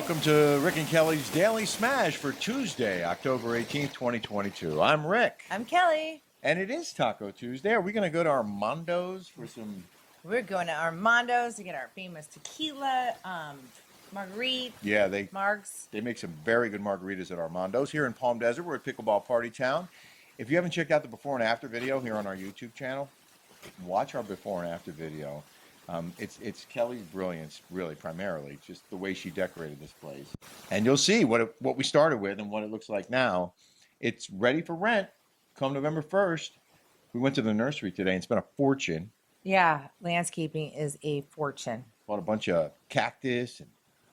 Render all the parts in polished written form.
Welcome to Rick and Kelly's Daily Smash for Tuesday, October 18th, 2022. I'm Rick. I'm Kelly. And it is Taco Tuesday. Are we going to go to Armando's for some... We're going to Armando's to get our famous tequila, margarita. Yeah, Margs. They make some very good margaritas at Armando's here in Palm Desert. We're at Pickleball Party Town. If you haven't checked out the before and after video here on our YouTube channel, watch our before and after video. It's Kelly's brilliance, really, primarily, just the way she decorated this place. And you'll see what we started with and what it looks like now. It's ready for rent come November 1st. We went to the nursery today and spent a fortune. Yeah, landscaping is a fortune. Bought a bunch of cactus and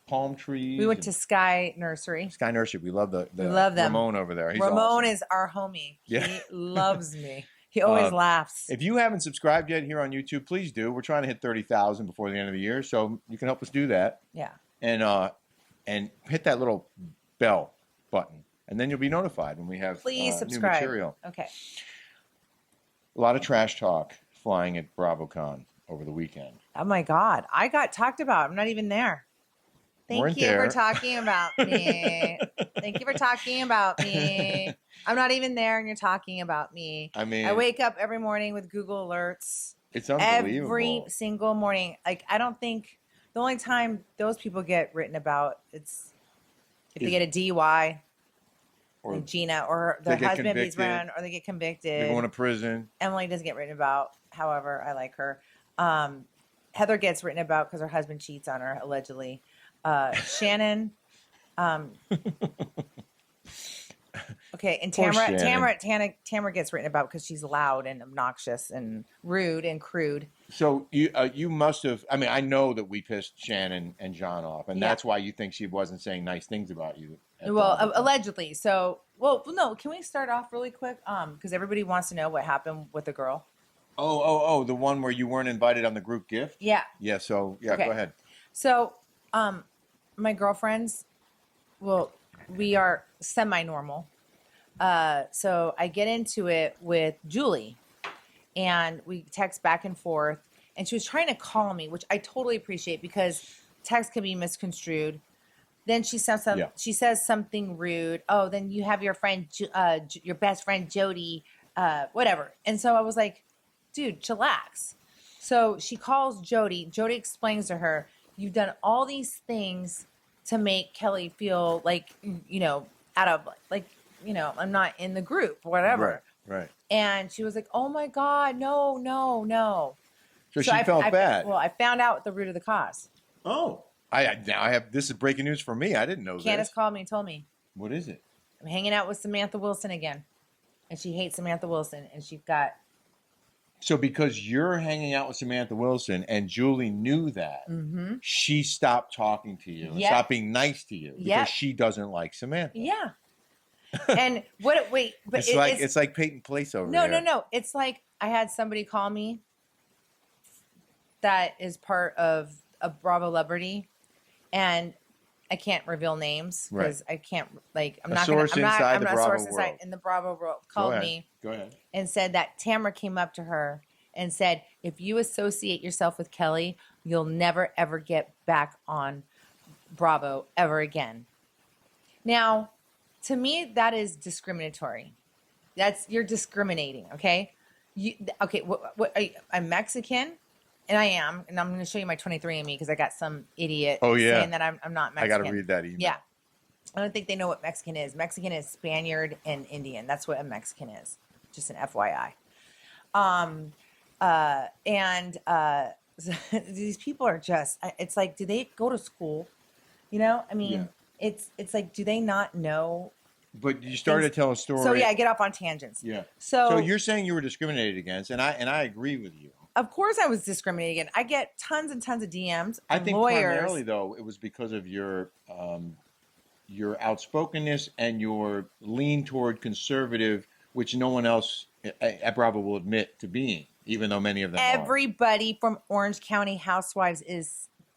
palm trees. We went to Sky Nursery. Sky Nursery. We love we love them. Ramon over there. He's Ramon awesome. is our homie. Yeah. He loves me. He always laughs. If you haven't subscribed yet here on YouTube, please do. We're trying to hit 30,000 before the end of the year, so you can help us do that. Yeah. And hit that little bell button, and then you'll be notified when we have Please subscribe. new material. Okay. A lot of trash talk flying at Bravocon over the weekend. Oh my God. I got talked about. I'm not even there. Thank you for talking about me. Thank you for talking about me. I'm not even there and you're talking about me. I mean, I wake up every morning with Google alerts. It's unbelievable. Every single morning. Like, I don't think the only time those people get written about it's if they get a DUI or like Gina or their husband beats run or they get convicted. They're going to prison. Emily doesn't get written about. However, I like her. Heather gets written about because her husband cheats on her, allegedly. Shannon. Okay, and Tamra gets written about because she's loud and obnoxious and rude and crude. So you must have. I mean, I know that we pissed Shannon and John off, and that's why you think she wasn't saying nice things about you. Well, allegedly. So, no. Can we start off really quick? Because everybody wants to know what happened with the girl. Oh, the one where you weren't invited on the group gift? Yeah. Yeah, so, okay. Go ahead. So, my girlfriends, we are semi-normal. So I get into it with Julie, and we text back and forth, and she was trying to call me, which I totally appreciate because text can be misconstrued. Then she says she says something rude. Oh, then you have your friend, your best friend, Jody, whatever. And so I was like, dude, chillax. So she calls Jody. Jody explains to her, you've done all these things to make Kelly feel like, out of like, I'm not in the group, whatever. Right. And she was like, oh my God, no. So she felt bad. Well, I found out the root of the cause. Oh. Now I have, this is breaking news for me. I didn't know Candace called me and told me. What is it? I'm hanging out with Samantha Wilson again. And she hates Samantha Wilson. And she's got. So because you're hanging out with Samantha Wilson and Julie knew that, she stopped talking to you and stopped being nice to you because she doesn't like Samantha. Yeah. And but it's like Peyton Place over there. No. It's like I had somebody call me that is part of a Bravo Liberty, and I can't reveal names because I can't I'm not a source inside in the Bravo world. Called me. Go ahead. And said that Tamra came up to her and said, if you associate yourself with Kelly, you'll never ever get back on Bravo ever again. Now, to me, that is discriminatory. You're discriminating, okay? I'm Mexican, and I am, and I'm going to show you my 23andMe because I got some idiot saying that I'm not Mexican. I got to read that email. Yeah. I don't think they know what Mexican is. Mexican is Spaniard and Indian. That's what a Mexican is. Just an FYI. These people are just, it's like, do they go to school? It's like, do they not know? But you started to tell a story. So I get off on tangents. Yeah. So you're saying you were discriminated against, and I agree with you. Of course I was discriminated against. I get tons and tons of DMs. I think lawyers. Primarily, though, it was because of your outspokenness and your lean toward conservative, which no one else at Bravo will admit to being, even though many of them Everybody from Orange County Housewives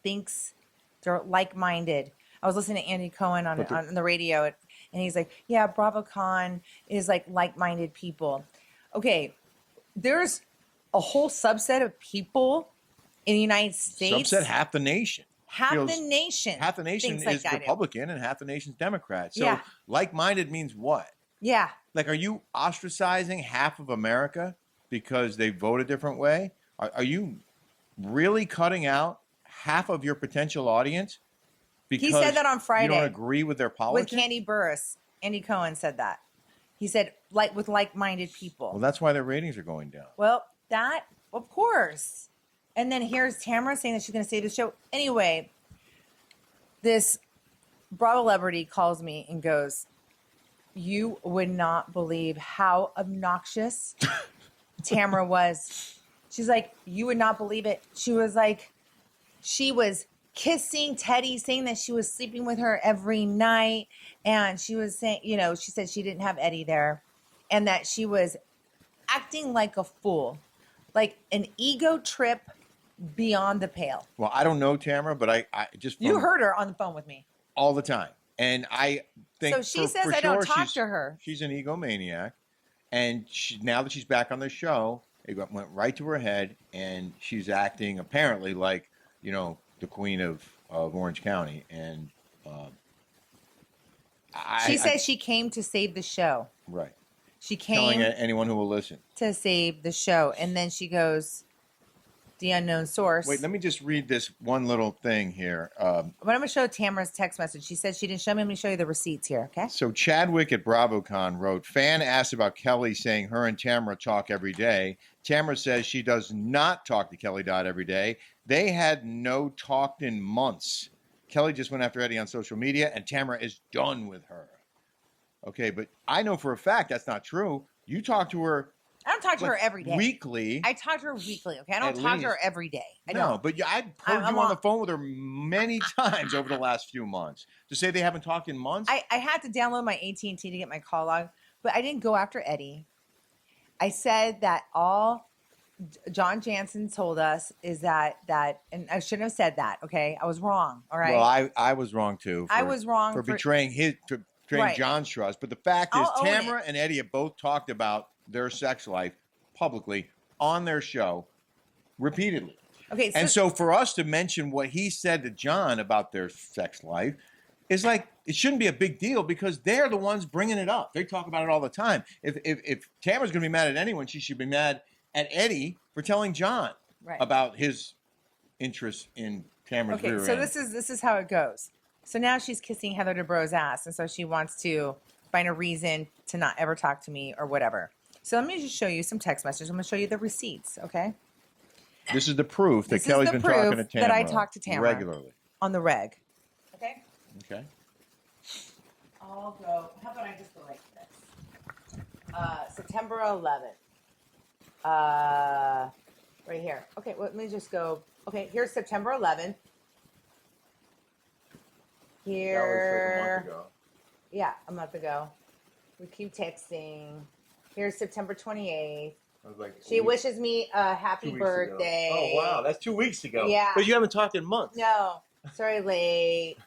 thinks they're like-minded. I was listening to Andy Cohen on the radio, and he's like, yeah, Bravocon is like-minded people. Okay, there's a whole subset of people in the United States. Subset half the nation. Half feels the nation thinks like is I do. Republican and half the nation's Democrat. So Yeah. like-minded means what? Yeah. Like, are you ostracizing half of America because they vote a different way? Are you really cutting out half of your potential audience because He said that on Friday. You don't agree with their politics? With Candy Burris. Andy Cohen said that. He said, with like-minded people. Well, that's why their ratings are going down. Well, that, of course. And then here's Tamra saying that she's going to save the show. Anyway, this Bravo celebrity calls me and goes, you would not believe how obnoxious Tamra was. She's like, you would not believe it. She was like, she was kissing Teddy, saying that she was sleeping with her every night. And she was saying, she said she didn't have Eddie there. And that she was acting like a fool. Like an ego trip beyond the pale. Well, I don't know Tamra, but I just... You heard her on the phone with me. All the time. And I think... So she says I don't talk to her. She's an egomaniac. And now that she's back on the show, it went right to her head. And she's acting apparently like, the queen of Orange County. And she says she came to save the show. Right. She came... Telling anyone who will listen. To save the show. And then she goes... The unknown source. Wait, let me just read this one little thing here. But I'm going to show Tamara's text message. She said she didn't show me. I'm going to show you the receipts here, okay? So Chadwick at Bravocon wrote, fan asked about Kelly saying her and Tamra talk every day. Tamra says she does not talk to Kelly Dodd every day. They had no talked in months. Kelly just went after Eddie on social media, and Tamra is done with her. Okay, but I know for a fact that's not true. You talk to her... I don't talk to her every day. Weekly. I talk to her weekly, okay? I don't talk to her every day. No, but I've heard you on the phone with her many times over the last few months. To say they haven't talked in months? I had to download my AT&T to get my call log, but I didn't go after Eddie. I said that all John Jansen told us is that, and I shouldn't have said that, okay? I was wrong, all right? Well, I was wrong, too. I was wrong. For betraying John's trust. But the fact is, Tamra and Eddie have both talked about their sex life publicly on their show repeatedly. Okay, so for us to mention what he said to John about their sex life is like, it shouldn't be a big deal because they're the ones bringing it up. They talk about it all the time. If Tamra's going to be mad at anyone, she should be mad at Eddie for telling John about his interest in Tamra's rear end. So this is how it goes. So now she's kissing Heather Dubrow's ass, and so she wants to find a reason to not ever talk to me or whatever. So let me just show you some text messages. I'm going to show you the receipts, okay? This is the proof that Kelly's been talking to Tamra that I talk to Tamra regularly. On the reg. Okay? Okay. I'll go. How about I just go like this? September 11th. Right here. Okay, well, let me just go. Okay, here's September 11th. Here. That was like a month ago. Yeah, a month ago. We keep texting. Here's September 28th. She wishes me a happy birthday. Oh, wow. That's 2 weeks ago. Yeah. But you haven't talked in months. No. Sorry, late.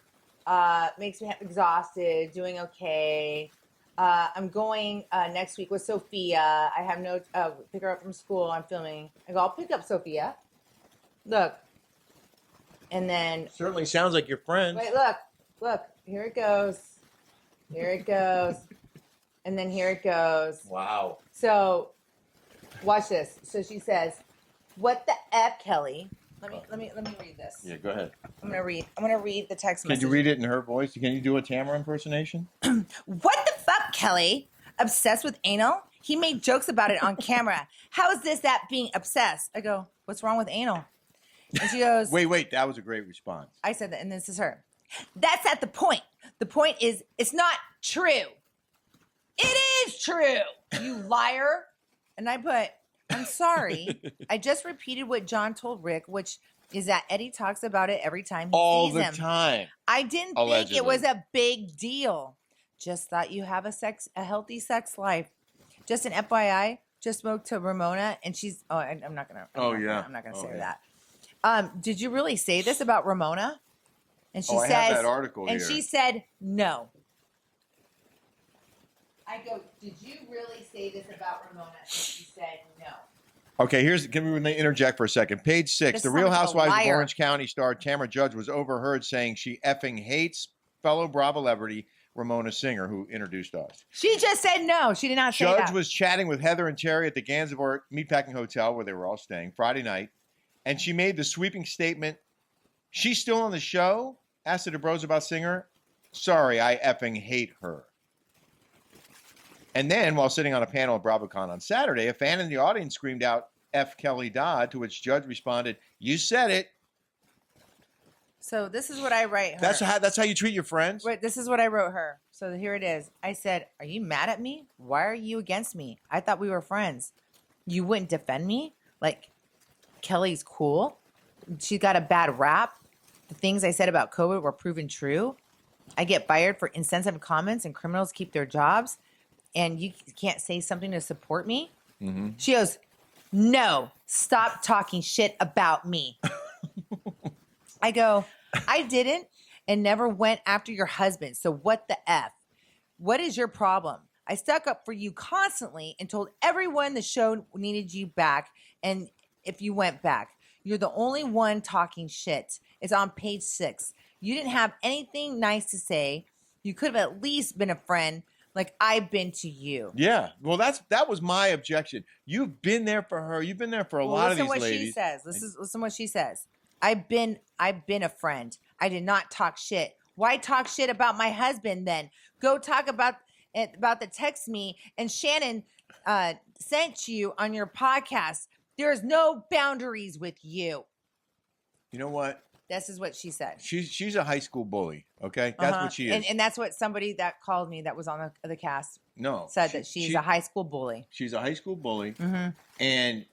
Makes me exhausted. Doing okay. I'm going next week with Sophia. I have no... pick her up from school. I'm filming. I go, I'll pick up Sophia. Look. And then... Certainly sounds like your friends. Wait, look. Look. Here it goes. Here it goes. And then here it goes. Wow. So, watch this. So she says, "What the F, Kelly?" Let me read this. Yeah, go ahead. I'm gonna read the text message. Can you read it in her voice? Can you do a Tamra impersonation? What the fuck, Kelly? Obsessed with anal? He made jokes about it on camera. How is this that being obsessed? I go, what's wrong with anal? And she goes, Wait, that was a great response. I said that, and this is her. That's not the point. The point is, it's not true. It is true, you liar. And I put, I'm sorry. I just repeated what John told Rick, which is that Eddie talks about it every time he sees him. All the time. I didn't think it was a big deal. Just thought you have a healthy sex life. Just an FYI, just spoke to Ramona, and she's, I'm not going to. I'm not going to say that. Did you really say this about Ramona? And she says, I have that article and here. she said, no. I go, did you really say this about Ramona? And she said, no. Okay, can we interject for a second? Page 6, This the sounds Real like a Housewives of liar. Orange County star Tamra Judge was overheard saying she effing hates fellow Bravo celebrity Ramona Singer, who introduced us. She just said no. She did not say that. Judge was chatting with Heather and Terry at the Gansevoort Meatpacking Hotel, where they were all staying, Friday night, and she made the sweeping statement, "She's still on the show?" Asked the DeBros about Singer. "Sorry, I effing hate her." And then, while sitting on a panel at Bravocon on Saturday, a fan in the audience screamed out, "F Kelly Dodd," to which Judge responded, "You said it." So this is what I write her. That's how you treat your friends? Wait, this is what I wrote her. So here it is. I said, "Are you mad at me? Why are you against me? I thought we were friends. You wouldn't defend me? Like, Kelly's cool. She got a bad rap. The things I said about COVID were proven true. I get fired for insensitive comments and criminals keep their jobs. And you can't say something to support me?" Mm-hmm. She goes, "No, stop talking shit about me." I go, "I didn't and never went after your husband. So what the F? What is your problem? I stuck up for you constantly and told everyone the show needed you back. And if you went back, you're the only one talking shit. It's on page 6. You didn't have anything nice to say. You could have at least been a friend like I've been to you." Yeah. Well, that was my objection. You've been there for her. You've been there for a lot of these ladies. Listen what she says. Listen what she says. I've been a friend. I did not talk shit. Why talk shit about my husband then? Go talk about the text me and Shannon sent you on your podcast. There's no boundaries with you. You know what? This is what she said. She's a high school bully. Okay, that's what she is. And that's what somebody that called me that was on the cast said that she's a high school bully. She's a high school bully, Mm-hmm. and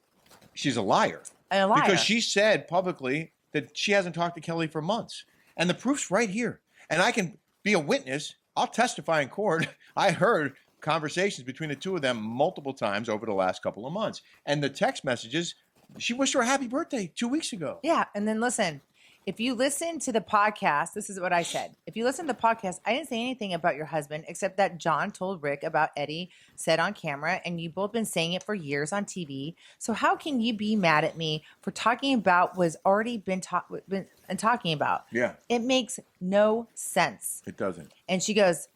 she's a liar. And a liar. Because she said publicly that she hasn't talked to Kelly for months. And the proof's right here. And I can be a witness. I'll testify in court. I heard conversations between the two of them multiple times over the last couple of months. And the text messages, she wished her a happy birthday 2 weeks ago. Yeah. And then listen, if you listen to the podcast, this is what I said. If you listen to the podcast, I didn't say anything about your husband except that John told Rick about Eddie said on camera, and you both been saying it for years on TV. So how can you be mad at me for talking about what's already been talking about? Yeah. It makes no sense. It doesn't. And she goes,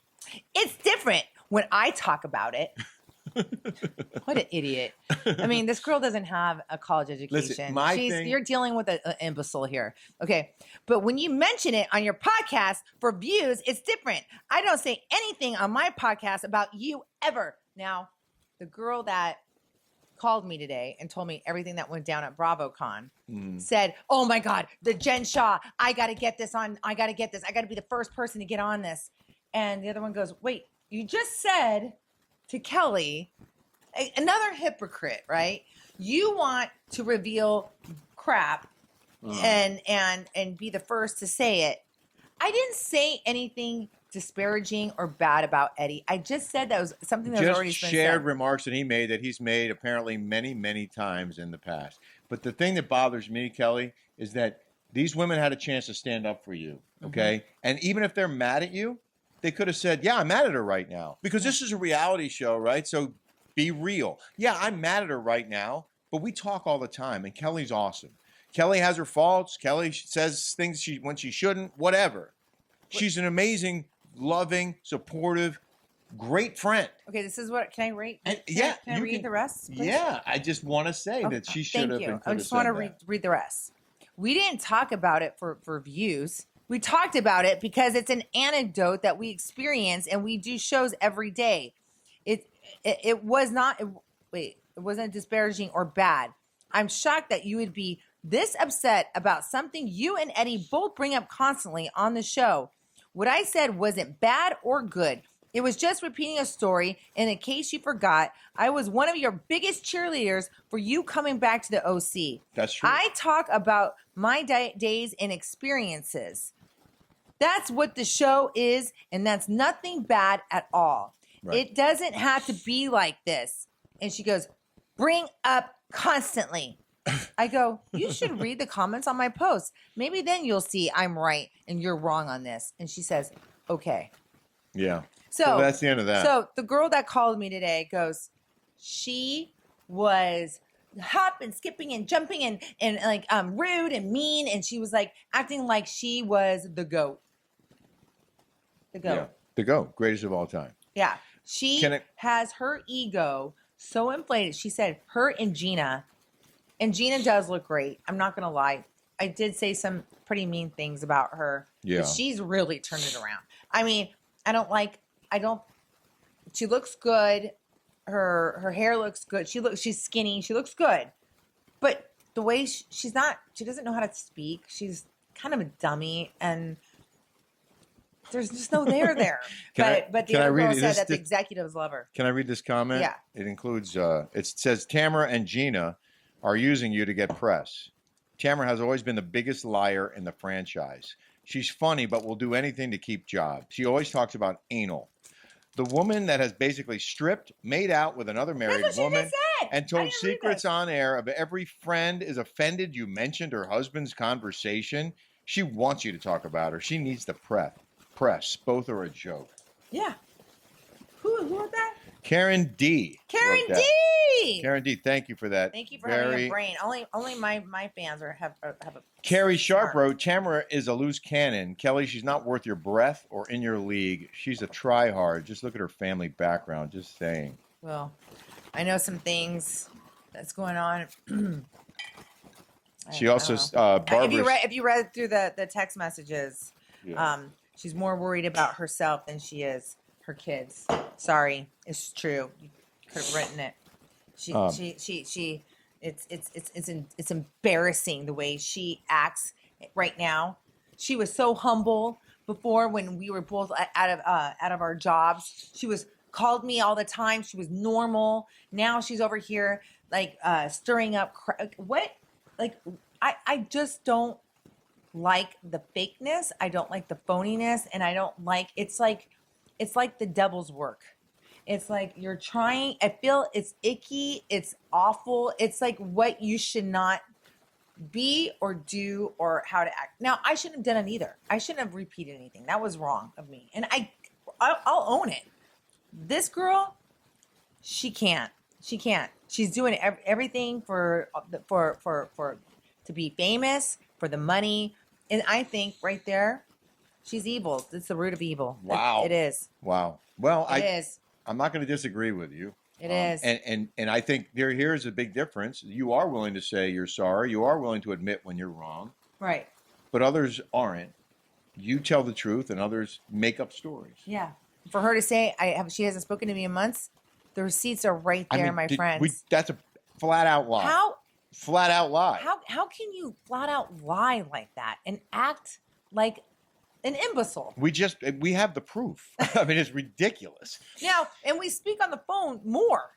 "It's different when I talk about it." What an idiot. I mean, this girl doesn't have a college education. Listen, You're dealing with an imbecile here. Okay. But when you mention it on your podcast for views, it's different. I don't say anything on my podcast about you ever. Now, the girl that called me today and told me everything that went down at Bravocon said, "Oh my God, the Jen Shaw, I got to get this on. I got to get this. I got to be the first person to get on this." And the other one goes, "Wait, you just said to Kelly," another hypocrite, right? You want to reveal crap and be the first to say it. I didn't say anything disparaging or bad about Eddie. I just said that was something that was already been said. Shared remarks that he made that he's made apparently many, many times in the past. But the thing that bothers me, Kelly, is that these women had a chance to stand up for you, okay? And even if they're mad at you, they could have said, "Yeah, I'm mad at her right now." Because this is a reality show, right? So be real. Yeah, I'm mad at her right now, but we talk all the time, and Kelly's awesome. Kelly has her faults. Kelly says things when she shouldn't, whatever. She's an amazing, loving, supportive, great friend. Okay, this is what, can I rate? And, Can I read the rest, please? Yeah, I just want to say that she should have. Thank you. I I just want to read the rest. We didn't talk about it for views. We talked about it because it's an anecdote that we experience, and we do shows every day. It was not. It wasn't disparaging or bad. I'm shocked that you would be this upset about something you and Eddie both bring up constantly on the show. What I said wasn't bad or good. It was just repeating a story. And in case you forgot, I was one of your biggest cheerleaders for you coming back to the OC. That's true. I talk about my days and experiences. That's what the show is, and that's nothing bad at all. Right. It doesn't have to be like this. And she goes, "Bring up constantly." I go, "You should read the comments on my post. Maybe then you'll see I'm right and you're wrong on this." And she says, "Okay." Yeah. So that's the end of that. So the girl that called me today goes, she was hop and skipping and jumping and like rude and mean, and she was like acting like she was the goat. The goat. Yeah. The GOAT, greatest of all time. Yeah. She has her ego so inflated. She said her and Gina does look great. I'm not gonna lie. I did say some pretty mean things about her. Yeah. But she's really turned it around. I mean, she looks good. Her hair looks good. She's skinny. She looks good. But the way she doesn't know how to speak. She's kind of a dummy, and there's just no there. But the other girl said that the executives love her. Can I read this comment? Yeah. It includes, it says, Tamra and Gina are using you to get press. Tamra has always been the biggest liar in the franchise. She's funny, but will do anything to keep jobs. She always talks about anal. The woman that has basically stripped, made out with another married woman, and told secrets on air of every friend is offended you mentioned her husband's conversation. She wants you to talk about her. She needs the press. Both are a joke. Yeah. Who wrote that? Karen D. Karen D. Karen D. Thank you for that. Thank you for having a brain. Only my fans have a. Carrie Sharp wrote, Tamra is a loose cannon. Kelly, she's not worth your breath or in your league. She's a try-hard. Just look at her family background. Just saying. Well, I know some things that's going on. She also, Barbara. If you read through the text messages, Yeah. she's more worried about herself than she is her kids. Sorry, it's true. You could have written it. It's embarrassing the way she acts right now. She was so humble before when we were both out of our jobs. She called me all the time. She was normal. Now she's over here like stirring up. What? Like I just don't like the fakeness. I don't like the phoniness, and I don't like. It's like the devil's work. It's like you're trying. I feel it's icky. It's awful. It's like what you should not be or do or how to act. Now, I shouldn't have done it either. I shouldn't have repeated anything. That was wrong of me. And I'll own it. This girl, she can't. She can't. She's doing everything for to be famous, for the money. And I think right there, she's evil. It's the root of evil. Wow. It is. Wow. Well, It is. I'm not going to disagree with you. It is. And I think here's a big difference. You are willing to say you're sorry. You are willing to admit when you're wrong. Right. But others aren't. You tell the truth, and others make up stories. Yeah. For her to say she hasn't spoken to me in months, the receipts are right there, my friends. That's a flat out lie. Flat out lie. How can you flat out lie like that and act like an imbecile? We have the proof. I mean, it's ridiculous. Now, and we speak on the phone more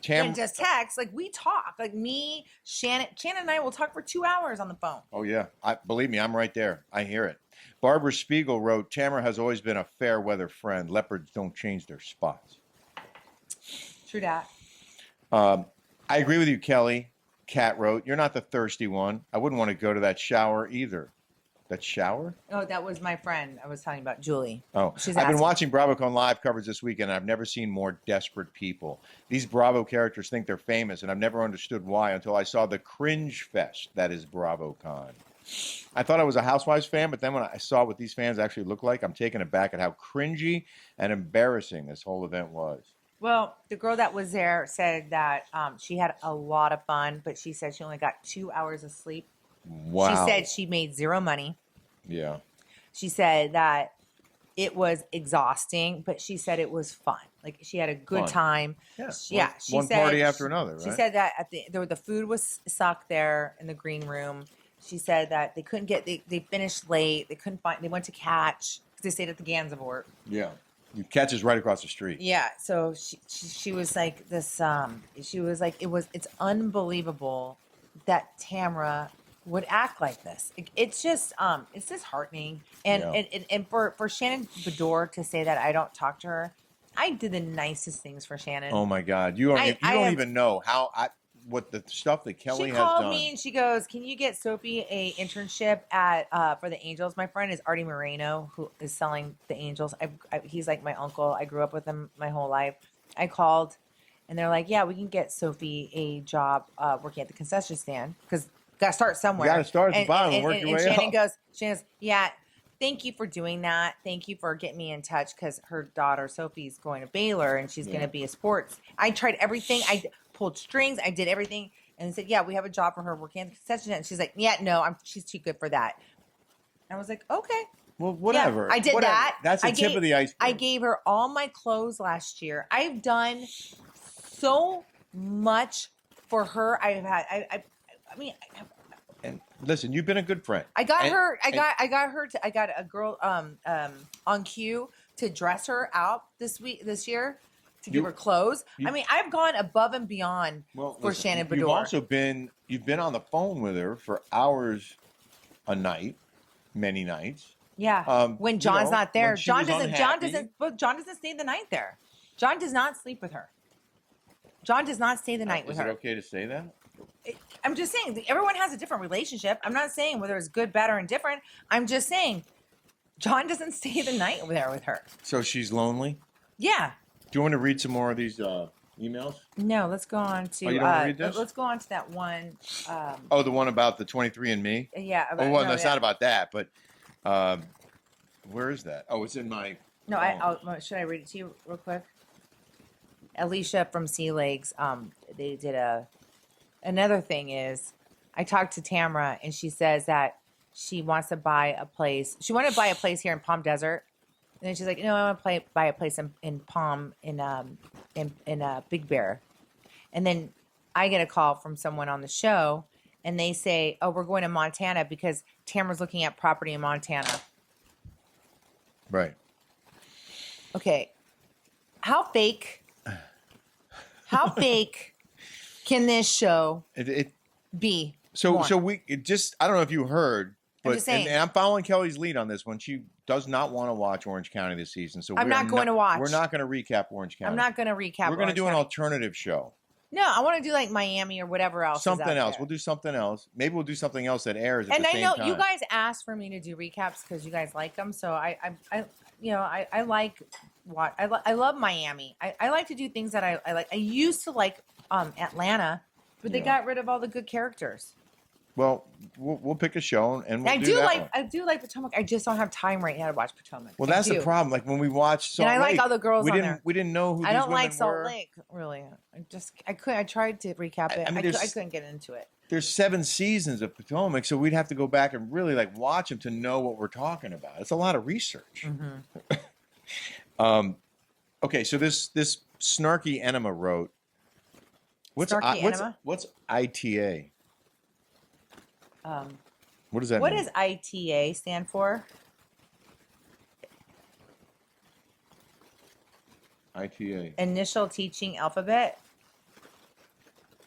than just text. Like we talk. Like me, Shannon and I will talk for 2 hours on the phone. Oh yeah, believe me, I'm right there. I hear it. Barbara Spiegel wrote, Tamra has always been a fair weather friend. Leopards don't change their spots. True that. I agree with you, Kelly. Kat wrote, you're not the thirsty one. I wouldn't want to go to that shower either. That shower? Oh, that was my friend. I was talking about Julie. Oh, I've been watching Bravocon live coverage this weekend, and I've never seen more desperate people. These Bravo characters think they're famous, and I've never understood why until I saw the cringe fest that is Bravocon. I thought I was a Housewives fan, but then when I saw what these fans actually look like, I'm taken aback at how cringy and embarrassing this whole event was. Well, the girl that was there said that she had a lot of fun, but she said she only got 2 hours of sleep. Wow. She said she made zero money. Yeah. She said that it was exhausting, but she said it was fun. Like she had a good time. Yeah. She one said, party after another, right? She said that the food was sucked there in the green room. She said that they couldn't get, they finished late. They went to catch because they stayed at the Gansevoort. Yeah. You catch is right across the street. Yeah. So she was like this, she was like, it's unbelievable that Tamra would act like this. It's just disheartening. And for Shannon Bedore to say that I don't talk to her, I did the nicest things for Shannon. Oh my God. You don't even know what the stuff that Kelly has done. She called me and she goes, can you get Sophie a internship at for the Angels? My friend is Artie Moreno, who is selling the Angels. He's like my uncle. I grew up with him my whole life. I called and they're like, "Yeah, we can get Sophie a job working at the concession stand because got to start somewhere. You got to start at the bottom and work your way Shannon up. goes, yeah, thank you for doing that. Thank you for getting me in touch because her daughter Sophie's going to Baylor and she's going to be a sports. I tried everything. I pulled strings. I did everything. And they said, yeah, we have a job for her working at the concession stand. And she's like, yeah, no, she's too good for that. And I was like, okay. Well, whatever. Yeah, I did that. That's the tip of the iceberg. I gave her all my clothes last year. I've done so much for her. I mean, and listen, you've been a good friend. I got a girl on cue to dress her out this year to give her clothes. I mean, I've gone above and beyond for Shannon Bedore. You've been on the phone with her for hours a night, many nights. Yeah. When John's not there, John doesn't stay the night there. John does not sleep with her. John does not stay the night with her. Is it okay to say that? I'm just saying, everyone has a different relationship. I'm not saying whether it's good, bad, or indifferent. I'm just saying, John doesn't stay the night there with her. So she's lonely? Yeah. Do you want to read some more of these emails? No, let's go on to. You don't want to read this? Let's go on to that one. The one about the 23andMe? Yeah. It's not about that, but where is that? Oh, it's in my. No, should I read it to you real quick? Alicia from Sea Legs. They did another thing is, I talked to Tamra and she says that she wants to buy a place. She wanted to buy a place here in Palm Desert, and then she's like, "No, I want to buy a place in Palm in Big Bear." And then I get a call from someone on the show, and they say, "Oh, we're going to Montana because Tamra's looking at property in Montana." Right. Okay. How fake can this show be? So I don't know if you heard, but just saying. And I'm following Kelly's lead on this one. She does not want to watch Orange County this season. So I'm not going to watch. We're not going to recap Orange County. I'm not going to recap. We're going to do an alternative show. No, I want to do like Miami or whatever else. Something else. We'll do something else. Maybe we'll do something else that airs at the same time. And I know you guys asked for me to do recaps because you guys like them. So I like what I love Miami. I like to do things that I like. I used to like Atlanta, but they got rid of all the good characters. Well, we'll pick a show and we'll I do like Potomac. I just don't have time right now to watch Potomac. Well, that's the problem. Like when we watched Salt Lake, and I like all the girls on there. We didn't know who I these don't like women Salt were. Lake really. I tried to recap it. I couldn't get into it. There's 7 seasons of Potomac, so we'd have to go back and really like watch them to know what we're talking about. It's a lot of research. Mm-hmm. Okay, so this snarky enema wrote. What's ITA? What does that mean? What does ITA stand for? ITA. Initial teaching alphabet.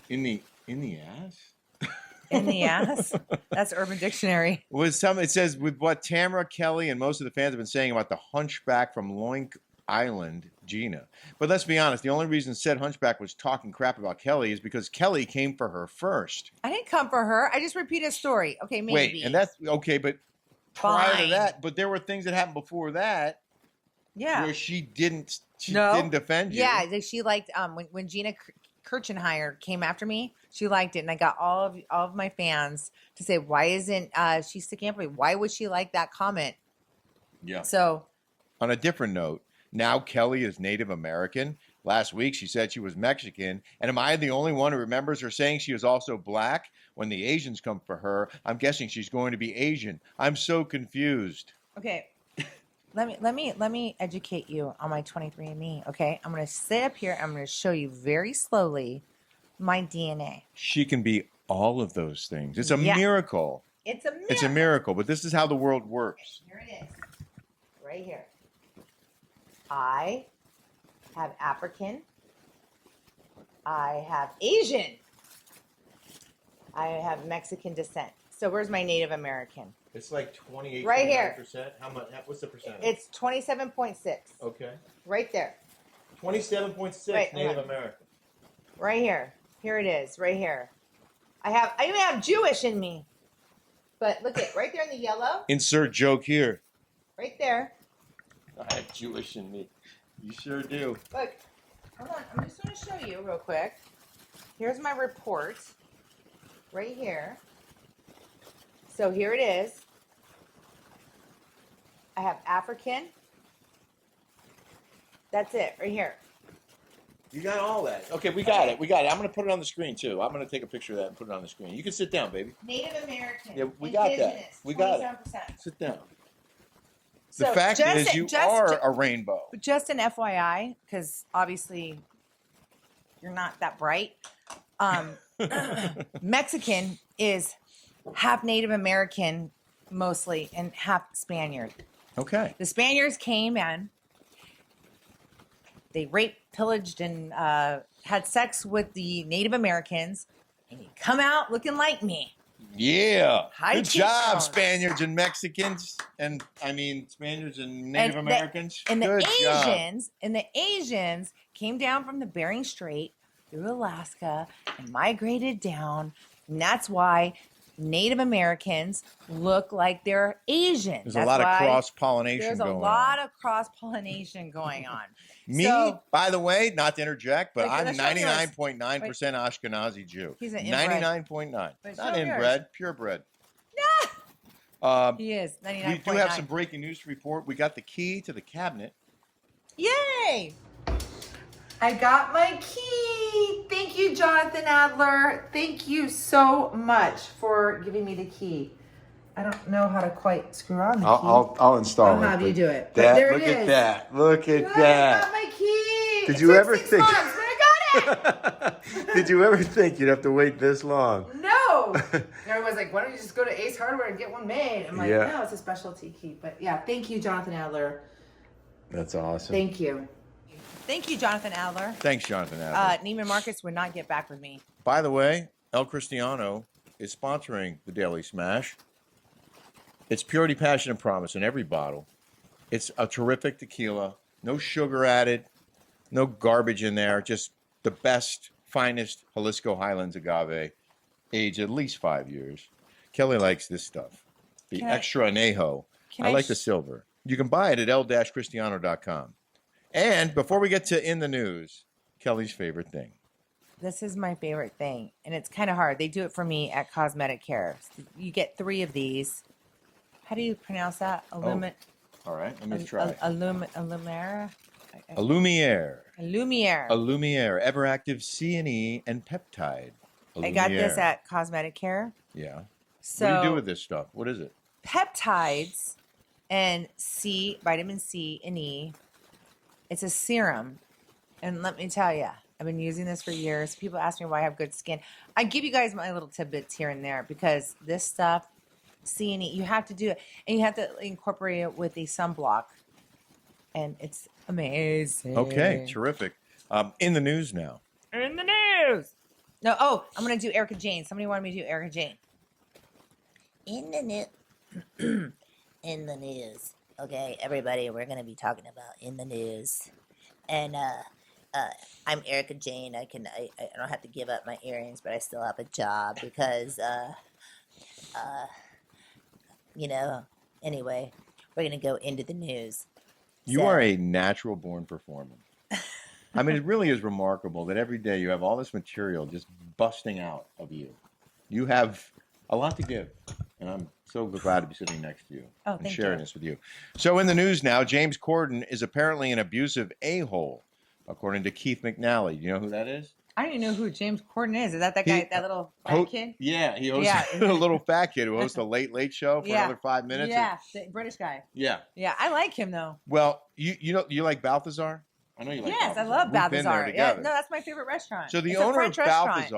In the ass? In the ass? That's Urban Dictionary. It says with what Tamra, Kelly, and most of the fans have been saying about the hunchback from Loink Island, Gina. But let's be honest, the only reason said hunchback was talking crap about Kelly is because Kelly came for her first. I didn't come for her. I just repeated a story. Okay, maybe. Wait, and that's okay, but prior to that, but there were things that happened before that. Yeah. Where she didn't defend you. Yeah, she liked when Gina Kirchenheimer came after me, she liked it, and I got all of my fans to say, why isn't she sticking up for me? Why would she like that comment? Yeah. So on a different note, now Kelly is Native American. Last week she said she was Mexican. And am I the only one who remembers her saying she is also black? When the Asians come for her, I'm guessing she's going to be Asian. I'm so confused. Okay. Let me educate you on my 23andMe, okay? I'm going to sit up here. I'm going to show you very slowly my DNA. She can be all of those things. It's a miracle. It's a miracle. It's a miracle, but this is how the world works. Okay, here it is. Right here. I have African. I have Asian. I have Mexican descent. So where's my Native American? It's like 28, right here. How much? What's the percentage? It's 27.6. Okay. Right there. 27.6 Native American. Right here. Here it is. Right here. I even have Jewish in me. But look at right there in the yellow. Insert joke here. Right there. I have Jewish in me. You sure do. Look. Hold on, I'm just going to show you real quick. Here's my report right here. So here it is. I have African. That's it right here. You got all that. Okay, we got it. We got it. I'm going to put it on the screen, too. I'm going to take a picture of that and put it on the screen. You can sit down, baby. Native American. Yeah, we got that. We got it. 27%. Sit down. So The fact is, you are a rainbow. Just an FYI, because obviously you're not that bright. Mexican is half Native American, mostly, and half Spaniard. Okay. The Spaniards came in. They raped, pillaged, and had sex with the Native Americans, and you come out looking like me. Yeah. High Good job, cheekbones. Spaniards and Mexicans, and Spaniards and Native Americans. And Good the job. Asians came down from the Bering Strait through Alaska and migrated down, and that's why Native Americans look like they're Asian. There's That's a lot of why cross-pollination There's a going lot on. of cross-pollination going on. Me, So- by the way, not to interject, but Wait, I'm let's show yours. 99.9% Ashkenazi Jew. He's an inbred. 99.9. Wait, Not show yours. inbred, purebred. He is 99.9. We do have some breaking news to report. We got the key to the cabinet. Yay! I got my key. Thank you, Jonathan Adler. Thank you so much for giving me the key. I don't know how to quite screw on the key. I'll install I'll it. have you do it. But That, there look it at is. that. Look at Look, that. I got my key. Did It you took ever 6 think- months, but I got it. Did you ever think you'd have to wait this long? No. Everyone's like, why don't you just go to Ace Hardware and get one made? I'm like, Yeah. no, it's a specialty key. But yeah, thank you, Jonathan Adler. That's awesome. Thank you. Thank you, Jonathan Adler. Thanks, Jonathan Adler. Neiman Marcus would not get back with me. By the way, El Cristiano is sponsoring the Daily Smash. It's purity, passion, and promise in every bottle. It's a terrific tequila. No sugar added. No garbage in there. Just the best, finest Jalisco Highlands agave, aged at least 5 years. Kelly likes this stuff. The Can I- extra anejo. I like the silver. You can buy it at el-cristiano.com. And before we get to In the News, Kelly's favorite thing. This is my favorite thing, and it's kind of hard. They do it for me at Cosmetic Care. You get 3 of these. How do you pronounce that? All right, let me try. Illumera? A Lumiere. Lumiere. A Lumiere. Everactive C and E and peptide. A I got this Lumiere. at Cosmetic Care. Yeah. So What do you do with this stuff? What is it? peptides and vitamin C and E. It's a serum. And let me tell you, I've been using this for years. People ask me why I have good skin. I give you guys my little tidbits here and there because this stuff, C and E, you have to do it. And you have to incorporate it with a sunblock. And it's amazing. Okay, terrific. In the news now. In the news. No, I'm going to do Erica Jane. Somebody wanted me to do Erica Jane. In the in the news. Okay, everybody, we're gonna be talking about in the news, and I'm Erica Jane. I don't have to give up my earrings, but I still have a job because Anyway, we're gonna go into the news. You So- are a natural born performer. I mean, it really is remarkable that every day you have all this material just busting out of you. You have a lot to give, and I'm so glad to be sitting next to you and thank sharing you. this with you. So in the news now, James Corden is apparently an abusive a-hole, according to Keith McNally. You know who that is? I don't even know who James Corden is. Is that He- guy, that little fat kid? Yeah, he hosts Yeah. a little fat kid who hosts a late show for Yeah. another 5 minutes. Yeah, the British guy. Yeah. Yeah, I like him though. Well, you like Balthazar? I know you like Yes, Balthazar. I love We've been there Balthazar. Yeah, together. no, that's my favorite restaurant. So the It's a owner of French restaurant.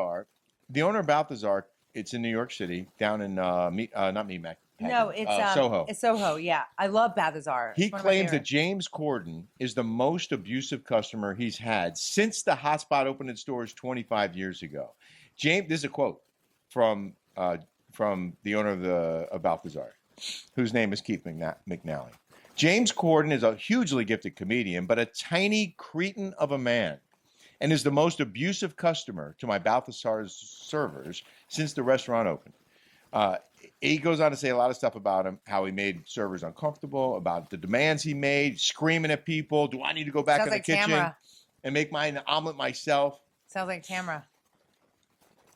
Balthazar, it's in New York City, down in not Meatmac. No, it's Soho. It's Soho. Yeah, I love Balthazar. He It's one of my claims that favorites. James Corden is the most abusive customer he's had since the hotspot opened in stores 25 years ago. James, this is a quote from the owner of Balthazar, whose name is Keith McNally. James Corden is a hugely gifted comedian, but a tiny cretin of a man, and is the most abusive customer to my Balthazar's servers since the restaurant opened. He goes on to say a lot of stuff about him, how he made servers uncomfortable, about the demands he made, screaming at people, do I need to go back Sounds in the like kitchen? Tamra. and make my omelet myself. Sounds like Tamra.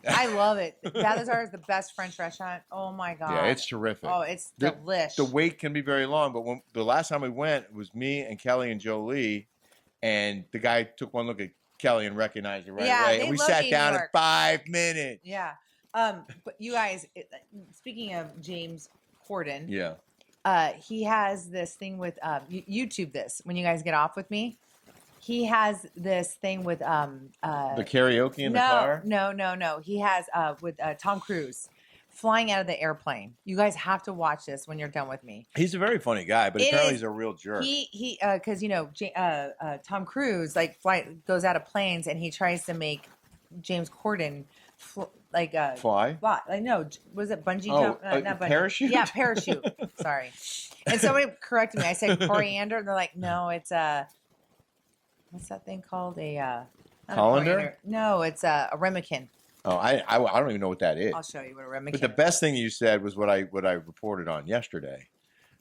I love it. Balthazar is the best French restaurant. Oh my god. Yeah, it's terrific. Oh, it's The- delish. The wait can be very long, but when the last time we went, it was me and Kelly and Jolie, and the guy took one look at Kelly and recognized it right Yeah, away. they And we love sat you in down New in York. 5 minutes. Yeah. But you guys, speaking of James Corden, Yeah. he has this thing with YouTube this when you guys get off with me. He has this thing with The karaoke in the car? No. He has with Tom Cruise flying out of the airplane. You guys have to watch this when you're done with me. He's a very funny guy, but It apparently is- he's a real jerk. He because Tom Cruise like goes out of planes and he tries to make James Corden Fly? like no, was it bungee Oh, jump? Not bungee. parachute? Yeah, parachute. Sorry. And somebody corrected me. I said coriander, and they're like, no, it's what's that thing called? Not a Colander? coriander. No, it's a ramekin. Oh, I don't even know what that is. I'll show you what a ramekin. But the best thing you said was what I reported on yesterday,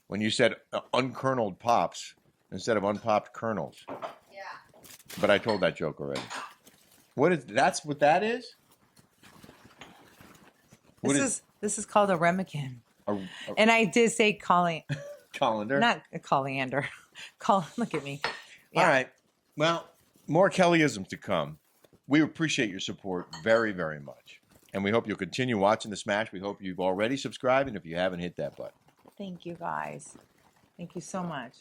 when you said unkerneled pops instead of unpopped kernels. Yeah. But I told that joke already. That's what that is? What This is called a ramekin. a And I did say colander? not a coriander. Look at me. All right. Well, more Kellyisms to come. We appreciate your support very, very much. And we hope you'll continue watching The Smash. We hope you've already subscribed. And if you haven't, hit that button. Thank you guys. Thank you so much.